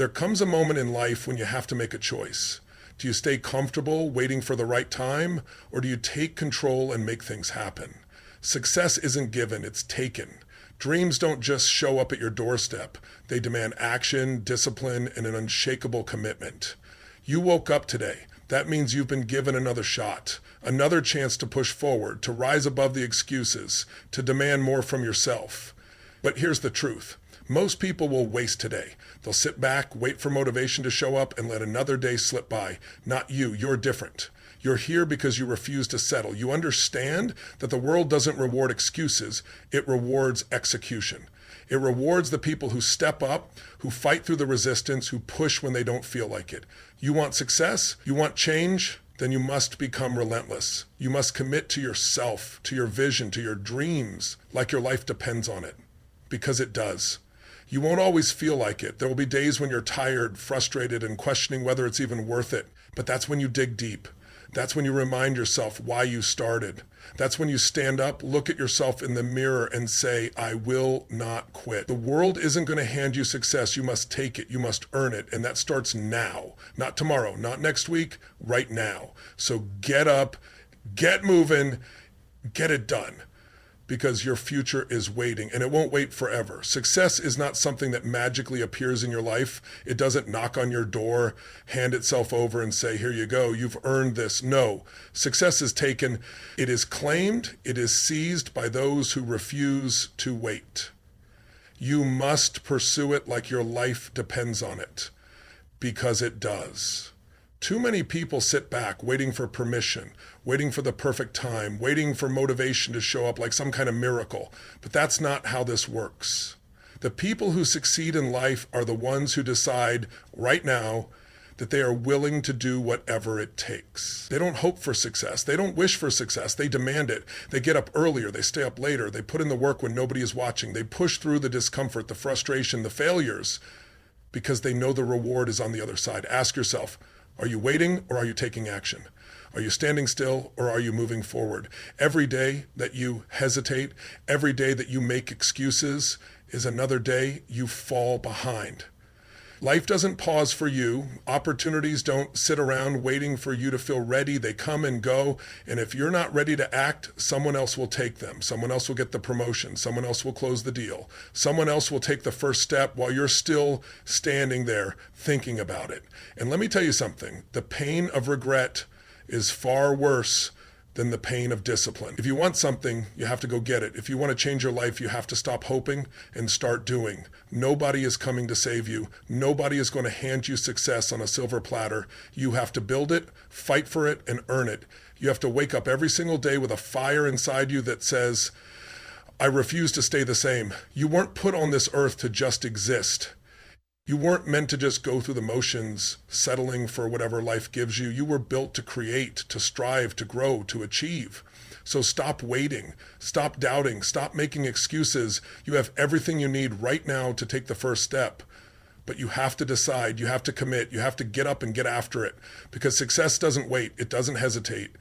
There comes a moment in life when you have to make a choice. Do you stay comfortable waiting for the right time, or do you take control and make things happen? Success isn't given, it's taken. Dreams don't just show up at your doorstep. They demand action, discipline, and an unshakable commitment. You woke up today. That means you've been given another shot, another chance to push forward, to rise above the excuses, to demand more from yourself. But here's the truth. Most people will waste today. They'll sit back, wait for motivation to show up, and let another day slip by. Not you. You're different. You're here because you refuse to settle. You understand that the world doesn't reward excuses. It rewards execution. It rewards the people who step up, who fight through the resistance, who push when they don't feel like it. You want success? You want change? Then you must become relentless. You must commit to yourself, to your vision, to your dreams, like your life depends on it. Because it does. You won't always feel like it. There will be days when you're tired, frustrated, and questioning whether it's even worth it. But that's when you dig deep. That's when you remind yourself why you started. That's when you stand up, look at yourself in the mirror, and say, I will not quit. The world isn't going to hand you success. You must take it. You must earn it. And that starts now. Not tomorrow, not next week, right now. So get up, get moving, get it done. Because your future is waiting, and it won't wait forever. Success is not something that magically appears in your life. It doesn't knock on your door, hand itself over and say, here you go, you've earned this. No, success is taken. It is claimed. It is seized by those who refuse to wait. You must pursue it like your life depends on it, because it does. Too many people sit back waiting for permission, waiting for the perfect time, waiting for motivation to show up like some kind of miracle. But that's not how this works. The people who succeed in life are the ones who decide right now that they are willing to do whatever it takes. They don't hope for success. They don't wish for success. They demand it. They get up earlier. They stay up later. They put in the work when nobody is watching. They push through the discomfort, the frustration, the failures, because they know the reward is on the other side. Ask yourself, are you waiting or are you taking action? Are you standing still or are you moving forward? Every day that you hesitate, every day that you make excuses is another day you fall behind. Life doesn't pause for you. Opportunities don't sit around waiting for you to feel ready. They come and go. And if you're not ready to act, someone else will take them. Someone else will get the promotion. Someone else will close the deal. Someone else will take the first step while you're still standing there thinking about it. And let me tell you something. The pain of regret is far worse than the pain of discipline. If you want something, you have to go get it. If you want to change your life, you have to stop hoping and start doing. Nobody is coming to save you. Nobody is going to hand you success on a silver platter. You have to build it, fight for it, and earn it. You have to wake up every single day with a fire inside you that says, I refuse to stay the same. You weren't put on this earth to just exist. You weren't meant to just go through the motions, settling for whatever life gives you. You were built to create, to strive, to grow, to achieve. So stop waiting, stop doubting, stop making excuses. You have everything you need right now to take the first step. But you have to decide, you have to commit, you have to get up and get after it. Because success doesn't wait, it doesn't hesitate.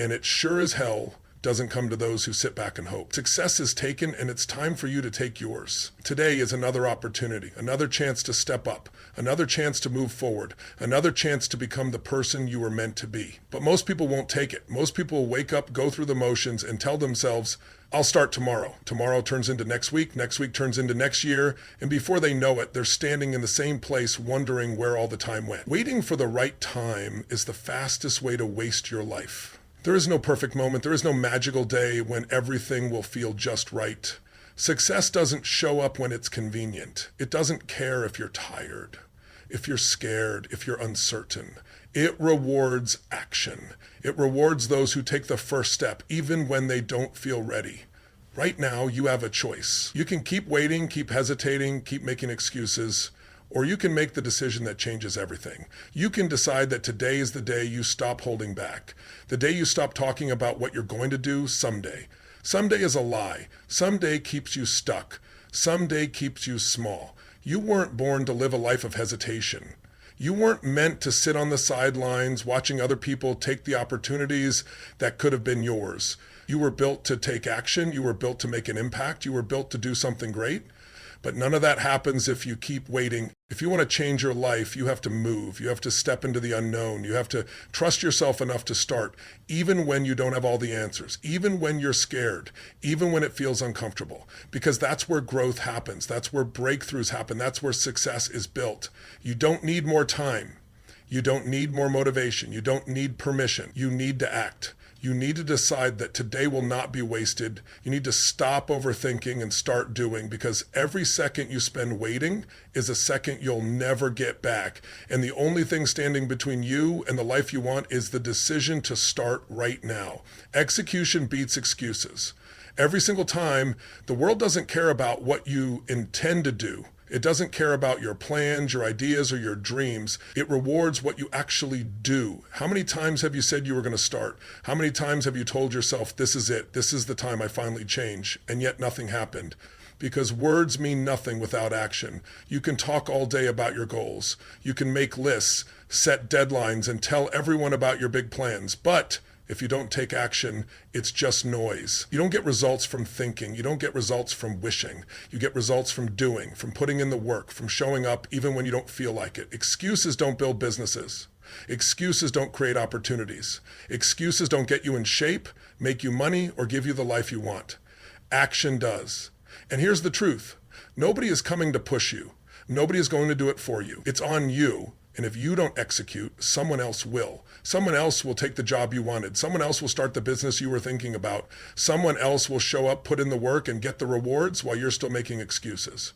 And it sure as hell doesn't come to those who sit back and hope. Success is taken, and it's time for you to take yours. Today is another opportunity, another chance to step up, another chance to move forward, another chance to become the person you were meant to be. But most people won't take it. Most people will wake up, go through the motions, and tell themselves, I'll start tomorrow. Tomorrow turns into next week turns into next year, and before they know it, they're standing in the same place wondering where all the time went. Waiting for the right time is the fastest way to waste your life. There is no perfect moment. There is no magical day when everything will feel just right. Success doesn't show up when it's convenient. It doesn't care if you're tired, if you're scared, if you're uncertain. It rewards action. It rewards those who take the first step, even when they don't feel ready. Right now, you have a choice. You can keep waiting, keep hesitating, keep making excuses, or you can make the decision that changes everything. You can decide that today is the day you stop holding back. The day you stop talking about what you're going to do someday. Someday is a lie. Someday keeps you stuck. Someday keeps you small. You weren't born to live a life of hesitation. You weren't meant to sit on the sidelines watching other people take the opportunities that could have been yours. You were built to take action. You were built to make an impact. You were built to do something great. But none of that happens if you keep waiting. If you want to change your life, you have to move. You have to step into the unknown. You have to trust yourself enough to start, even when you don't have all the answers, even when you're scared, even when it feels uncomfortable, because that's where growth happens. That's where breakthroughs happen. That's where success is built. You don't need more time. You don't need more motivation. You don't need permission. You need to act. You need to decide that today will not be wasted. You need to stop overthinking and start doing, because every second you spend waiting is a second you'll never get back. And the only thing standing between you and the life you want is the decision to start right now. Execution beats excuses. Every single time, the world doesn't care about what you intend to do. It doesn't care about your plans, your ideas, or your dreams. It rewards what you actually do. How many times have you said you were going to start? How many times have you told yourself, this is it, this is the time I finally change, and yet nothing happened? Because words mean nothing without action. You can talk all day about your goals. You can make lists, set deadlines, and tell everyone about your big plans. But if you don't take action, it's just noise. You don't get results from thinking. You don't get results from wishing. You get results from doing, from putting in the work, from showing up even when you don't feel like it. Excuses don't build businesses. Excuses don't create opportunities. Excuses don't get you in shape, make you money, or give you the life you want. Action does. And here's the truth. Nobody is coming to push you. Nobody is going to do it for you. It's on you. And if you don't execute, someone else will. Someone else will take the job you wanted. Someone else will start the business you were thinking about. Someone else will show up, put in the work, and get the rewards while you're still making excuses.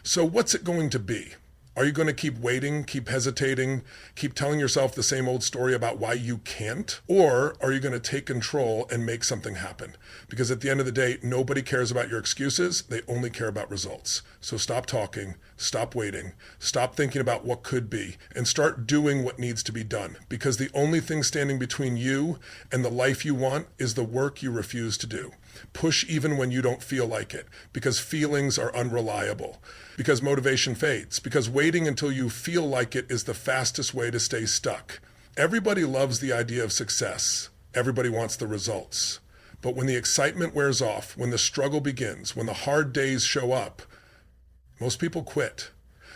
So what's it going to be? Are you going to keep waiting, keep hesitating, keep telling yourself the same old story about why you can't? Or are you going to take control and make something happen? Because at the end of the day, nobody cares about your excuses. They only care about results. So stop talking, stop waiting, stop thinking about what could be, and start doing what needs to be done. Because the only thing standing between you and the life you want is the work you refuse to do. Push even when you don't feel like it, because feelings are unreliable, because motivation fades, because waiting until you feel like it is the fastest way to stay stuck. Everybody loves the idea of success. Everybody wants the results. But when the excitement wears off, when the struggle begins, when the hard days show up, most people quit.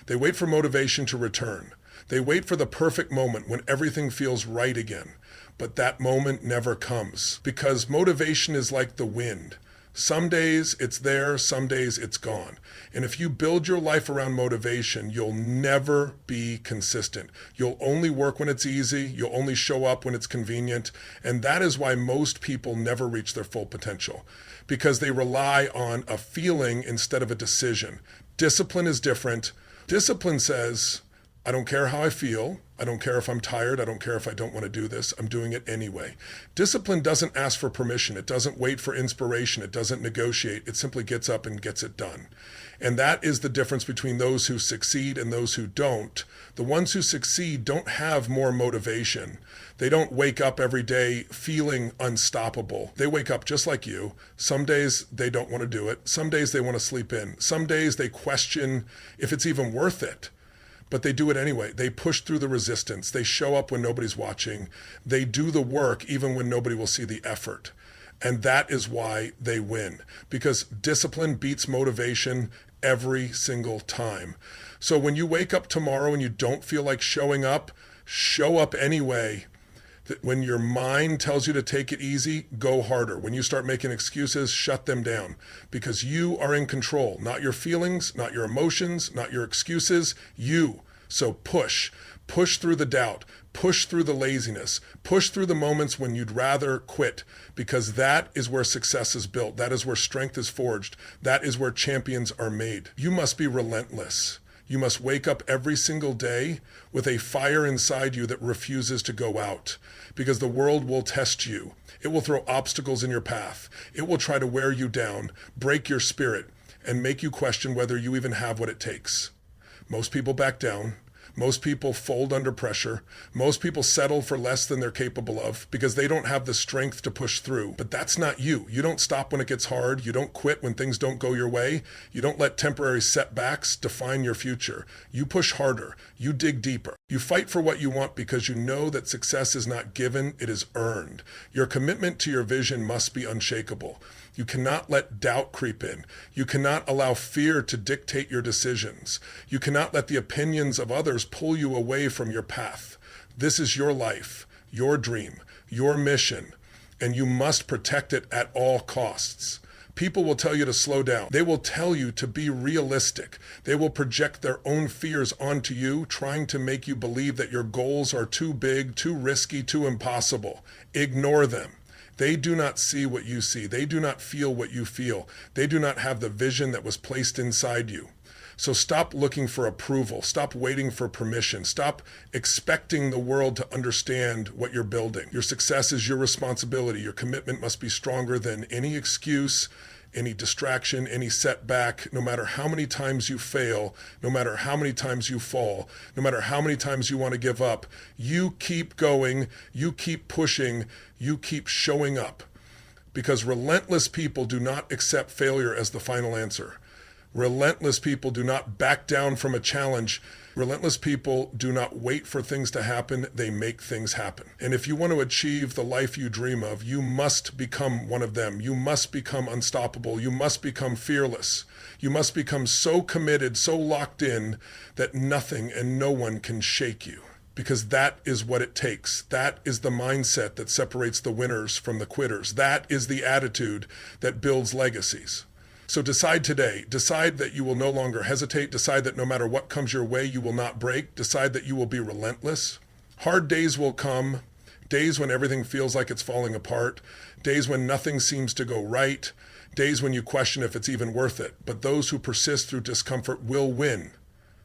They wait for motivation to return. They wait for the perfect moment when everything feels right again. But that moment never comes, because motivation is like the wind. Some days it's there, some days it's gone. And if you build your life around motivation, you'll never be consistent. You'll only work when it's easy. You'll only show up when it's convenient. And that is why most people never reach their full potential, because they rely on a feeling instead of a decision. Discipline is different. Discipline says, I don't care how I feel. I don't care if I'm tired. I don't care if I don't want to do this. I'm doing it anyway. Discipline doesn't ask for permission. It doesn't wait for inspiration. It doesn't negotiate. It simply gets up and gets it done. And that is the difference between those who succeed and those who don't. The ones who succeed don't have more motivation. They don't wake up every day feeling unstoppable. They wake up just like you. Some days they don't want to do it. Some days they want to sleep in. Some days they question if it's even worth it. But they do it anyway. They push through the resistance. They show up when nobody's watching. They do the work even when nobody will see the effort. And that is why they win, because discipline beats motivation every single time. So when you wake up tomorrow and you don't feel like showing up, show up anyway. When your mind tells you to take it easy, go harder. When you start making excuses, shut them down, because you are in control, not your feelings, not your emotions, not your excuses, you. So push through the doubt, push through the laziness, push through the moments when you'd rather quit, because that is where success is built. That is where strength is forged. That is where champions are made. You must be relentless. You must wake up every single day with a fire inside you that refuses to go out, because the world will test you. It will throw obstacles in your path. It will try to wear you down, break your spirit, and make you question whether you even have what it takes. Most people back down. Most people fold under pressure. Most people settle for less than they're capable of because they don't have the strength to push through. But that's not you. You don't stop when it gets hard. You don't quit when things don't go your way. You don't let temporary setbacks define your future. You push harder. You dig deeper. You fight for what you want because you know that success is not given, it is earned. Your commitment to your vision must be unshakable. You cannot let doubt creep in. You cannot allow fear to dictate your decisions. You cannot let the opinions of others pull you away from your path. This is your life, your dream, your mission, and you must protect it at all costs. People will tell you to slow down. They will tell you to be realistic. They will project their own fears onto you, trying to make you believe that your goals are too big, too risky, too impossible. Ignore them. They do not see what you see. They do not feel what you feel. They do not have the vision that was placed inside you. So stop looking for approval. Stop waiting for permission. Stop expecting the world to understand what you're building. Your success is your responsibility. Your commitment must be stronger than any excuse, any distraction, any setback. No matter how many times you fail, no matter how many times you fall, no matter how many times you want to give up, you keep going, you keep pushing, you keep showing up. Because relentless people do not accept failure as the final answer. Relentless people do not back down from a challenge. Relentless people do not wait for things to happen. They make things happen. And if you want to achieve the life you dream of, you must become one of them. You must become unstoppable. You must become fearless. You must become so committed, so locked in that nothing and no one can shake you. Because that is what it takes. That is the mindset that separates the winners from the quitters. That is the attitude that builds legacies. So decide today. Decide that you will no longer hesitate. Decide that no matter what comes your way, you will not break. Decide that you will be relentless. Hard days will come. Days when everything feels like it's falling apart. Days when nothing seems to go right. Days when you question if it's even worth it. But those who persist through discomfort will win.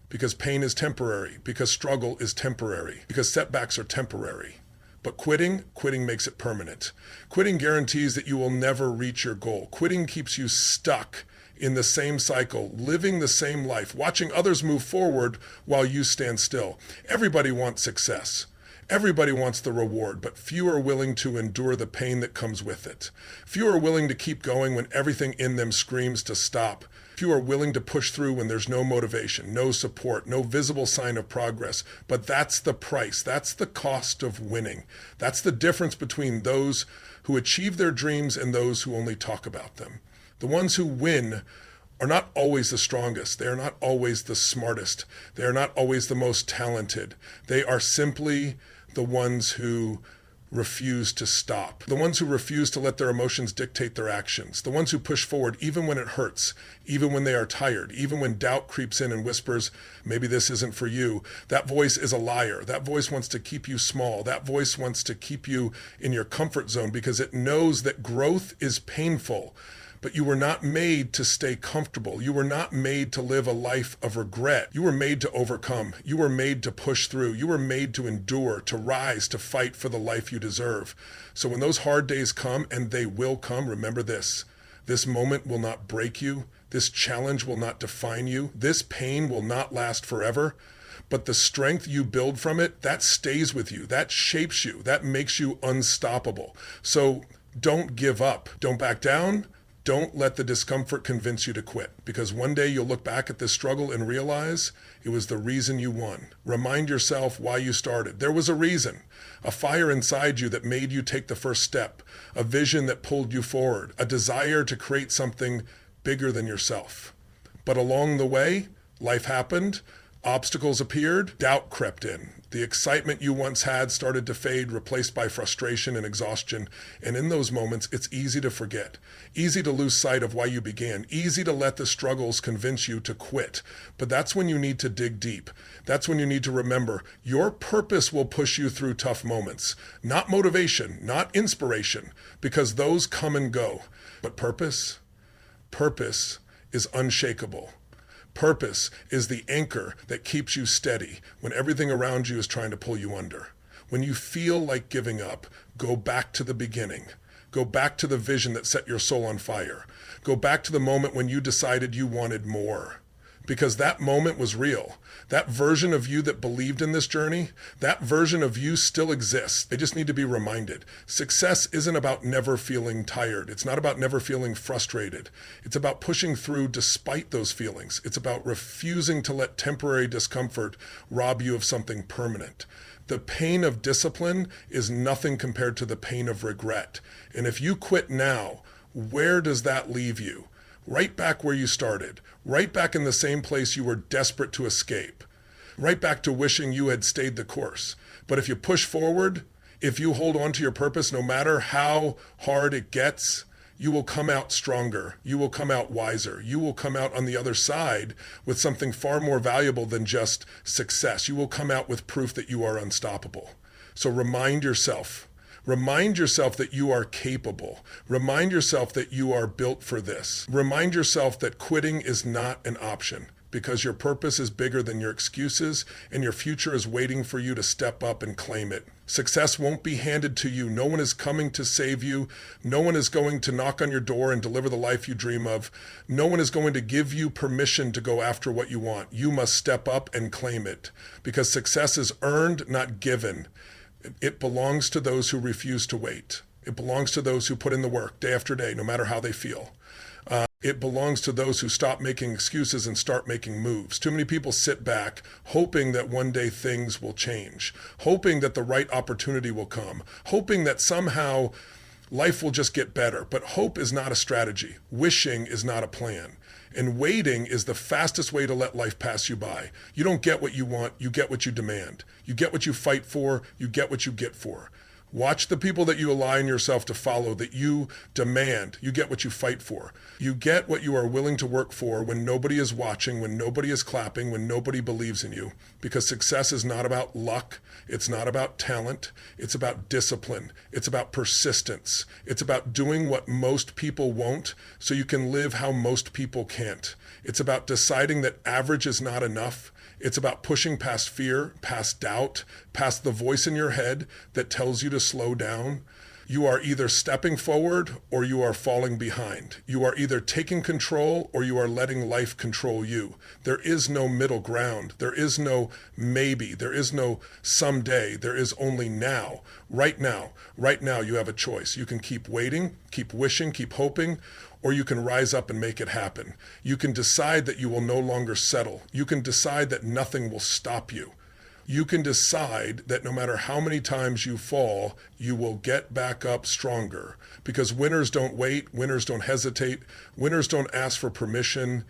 Because pain is temporary. Because struggle is temporary. Because setbacks are temporary. But quitting makes it permanent. Quitting guarantees that you will never reach your goal. Quitting keeps you stuck in the same cycle, living the same life, watching others move forward while you stand still. Everybody wants success. Everybody wants the reward, but few are willing to endure the pain that comes with it. Few are willing to keep going when everything in them screams to stop. Few are willing to push through when there's no motivation, no support, no visible sign of progress. But that's the price. That's the cost of winning. That's the difference between those who achieve their dreams and those who only talk about them. The ones who win are not always the strongest. They are not always the smartest. They are not always the most talented. They are simply the ones who refuse to stop. The ones who refuse to let their emotions dictate their actions. The ones who push forward even when it hurts, even when they are tired, even when doubt creeps in and whispers, maybe this isn't for you. That voice is a liar. That voice wants to keep you small. That voice wants to keep you in your comfort zone because it knows that growth is painful. But you were not made to stay comfortable. You were not made to live a life of regret. You were made to overcome. You were made to push through. You were made to endure, to rise, to fight for the life you deserve. So when those hard days come, and they will come, remember this. This moment will not break you. This challenge will not define you. This pain will not last forever. But the strength you build from it, that stays with you. That shapes you. That makes you unstoppable. So don't give up. Don't back down. Don't let the discomfort convince you to quit, because one day you'll look back at this struggle and realize it was the reason you won. Remind yourself why you started. There was a reason, a fire inside you that made you take the first step, a vision that pulled you forward, a desire to create something bigger than yourself. But along the way, life happened, obstacles appeared, doubt crept in. The excitement you once had started to fade, replaced by frustration and exhaustion. And in those moments, it's easy to forget, easy to lose sight of why you began, easy to let the struggles convince you to quit. But that's when you need to dig deep. That's when you need to remember your purpose will push you through tough moments, not motivation, not inspiration, because those come and go. But purpose is unshakable. Purpose is the anchor that keeps you steady when everything around you is trying to pull you under. When you feel like giving up, go back to the beginning. Go back to the vision that set your soul on fire. Go back to the moment when you decided you wanted more. Because that moment was real. That version of you that believed in this journey, that version of you still exists. They just need to be reminded. Success isn't about never feeling tired. It's not about never feeling frustrated. It's about pushing through despite those feelings. It's about refusing to let temporary discomfort rob you of something permanent. The pain of discipline is nothing compared to the pain of regret. And if you quit now, where does that leave you? Right back where you started, right back in the same place you were desperate to escape, right back to wishing you had stayed the course. But if you push forward, if you hold on to your purpose, no matter how hard it gets, you will come out stronger. You will come out wiser. You will come out on the other side with something far more valuable than just success. You will come out with proof that you are unstoppable. So remind yourself that you are capable. Remind yourself that you are built for this. Remind yourself that quitting is not an option, because your purpose is bigger than your excuses, and your future is waiting for you to step up and claim it. Success won't be handed to you. No one is coming to save you. No one is going to knock on your door and deliver the life you dream of. No one is going to give you permission to go after what you want. You must step up and claim it, because success is earned, not given. It belongs to those who refuse to wait. It belongs to those who put in the work day after day, no matter how they feel. It belongs to those who stop making excuses and start making moves. Too many people sit back hoping that one day things will change, hoping that the right opportunity will come, hoping that somehow life will just get better. But hope is not a strategy. Wishing is not a plan. And waiting is the fastest way to let life pass you by. You don't get what you want, you get what you demand. You get what you fight for, you get what you get for. Watch the people that you align yourself to follow, that you demand. You get what you fight for. You get what you are willing to work for when nobody is watching, when nobody is clapping, when nobody believes in you. Because success is not about luck. It's not about talent. It's about discipline. It's about persistence. It's about doing what most people won't so you can live how most people can't. It's about deciding that average is not enough. It's about pushing past fear, past doubt, past the voice in your head that tells you to slow down. You are either stepping forward or you are falling behind. You are either taking control or you are letting life control you. There is no middle ground. There is no maybe. There is no someday. There is only now. Right now. Right now you have a choice. You can keep waiting, keep wishing, keep hoping, or you can rise up and make it happen. You can decide that you will no longer settle. You can decide that nothing will stop you. You can decide that no matter how many times you fall, you will get back up stronger. Because winners don't wait, winners don't hesitate, winners don't ask for permission.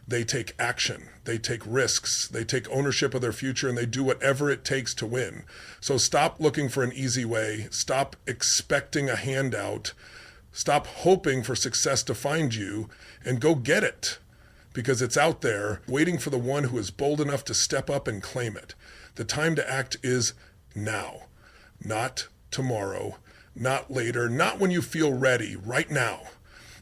They take action, they take risks, they take ownership of their future, and they do whatever it takes to win. So stop looking for an easy way, stop expecting a handout, stop hoping for success to find you, and go get it. Because it's out there, waiting for the one who is bold enough to step up and claim it. The time to act is now, not tomorrow, not later, not when you feel ready, right now.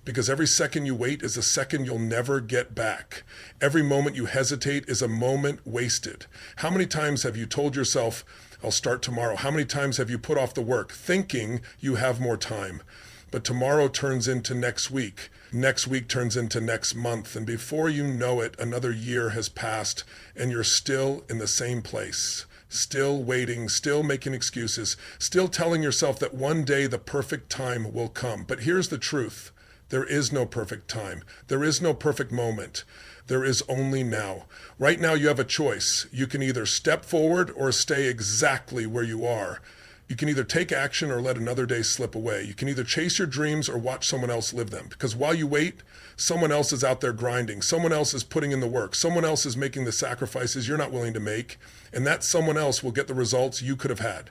Because every second you wait is a second you'll never get back. Every moment you hesitate is a moment wasted. How many times have you told yourself, I'll start tomorrow? How many times have you put off the work thinking you have more time? But tomorrow turns into next week. Next week turns into next month. And before you know it, another year has passed and you're still in the same place, still waiting, still making excuses, still telling yourself that one day the perfect time will come. But here's the truth. There is no perfect time. There is no perfect moment. There is only now. Right now you have a choice. You can either step forward or stay exactly where you are. You can either take action or let another day slip away. You can either chase your dreams or watch someone else live them. Because while you wait, someone else is out there grinding. Someone else is putting in the work. Someone else is making the sacrifices you're not willing to make. And that someone else will get the results you could have had.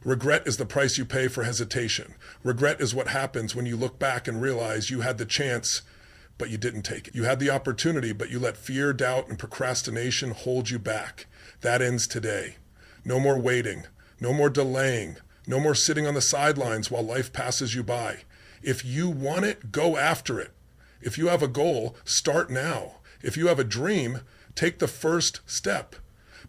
Regret is the price you pay for hesitation. Regret is what happens when you look back and realize you had the chance, but you didn't take it. You had the opportunity, but you let fear, doubt, and procrastination hold you back. That ends today. No more waiting. No more delaying. No more sitting on the sidelines while life passes you by. If you want it, go after it. If you have a goal, start now. If you have a dream, take the first step.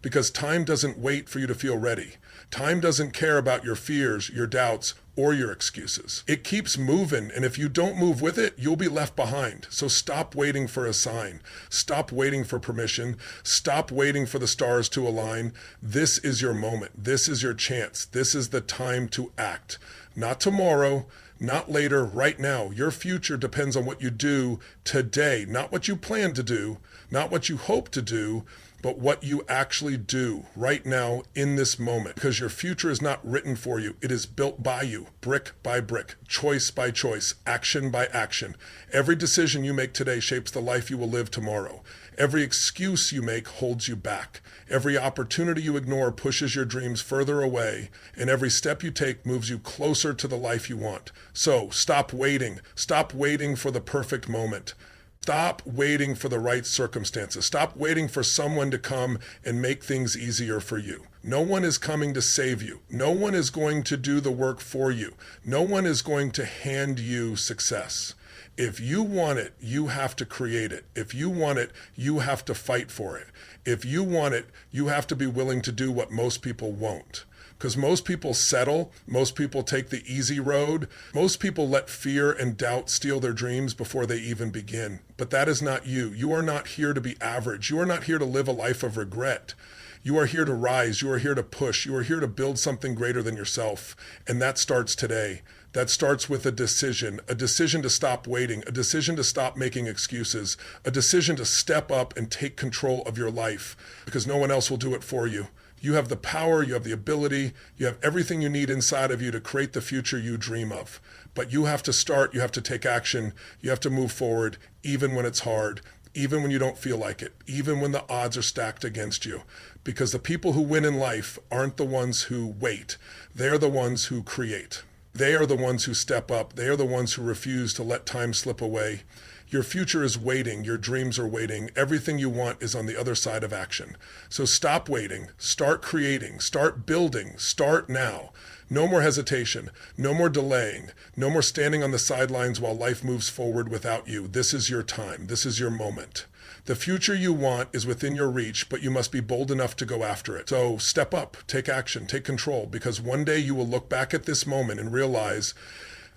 Because time doesn't wait for you to feel ready. Time doesn't care about your fears, your doubts, or your excuses. It keeps moving, and if you don't move with it, you'll be left behind. So stop waiting for a sign. Stop waiting for permission. Stop waiting for the stars to align. This is your moment. This is your chance. This is the time to act. Not tomorrow, not later, right now. Your future depends on what you do today, not what you plan to do, not what you hope to do, but what you actually do right now in this moment. Because your future is not written for you. It is built by you, brick by brick, choice by choice, action by action. Every decision you make today shapes the life you will live tomorrow. Every excuse you make holds you back. Every opportunity you ignore pushes your dreams further away, and every step you take moves you closer to the life you want. So stop waiting. Stop waiting for the perfect moment. Stop waiting for the right circumstances. Stop waiting for someone to come and make things easier for you. No one is coming to save you. No one is going to do the work for you. No one is going to hand you success. If you want it, you have to create it. If you want it, you have to fight for it. If you want it, you have to be willing to do what most people won't. Because most people settle, most people take the easy road, most people let fear and doubt steal their dreams before they even begin. But that is not you. You are not here to be average. You are not here to live a life of regret. You are here to rise. You are here to push. You are here to build something greater than yourself. And that starts today. That starts with a decision to stop waiting, a decision to stop making excuses, a decision to step up and take control of your life, because no one else will do it for you. You have the power, you have the ability, you have everything you need inside of you to create the future you dream of. But you have to start, you have to take action, you have to move forward, even when it's hard, even when you don't feel like it, even when the odds are stacked against you. Because the people who win in life aren't the ones who wait, they're the ones who create. They are the ones who step up, they are the ones who refuse to let time slip away. Your future is waiting. Your dreams are waiting. Everything you want is on the other side of action. So stop waiting. Start creating. Start building. Start now. No more hesitation. No more delaying. No more standing on the sidelines while life moves forward without you. This is your time. This is your moment. The future you want is within your reach, but you must be bold enough to go after it. So step up, take action, take control, because one day you will look back at this moment and realize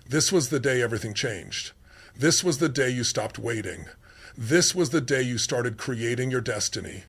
this was the day everything changed. This was the day you stopped waiting. This was the day you started creating your destiny.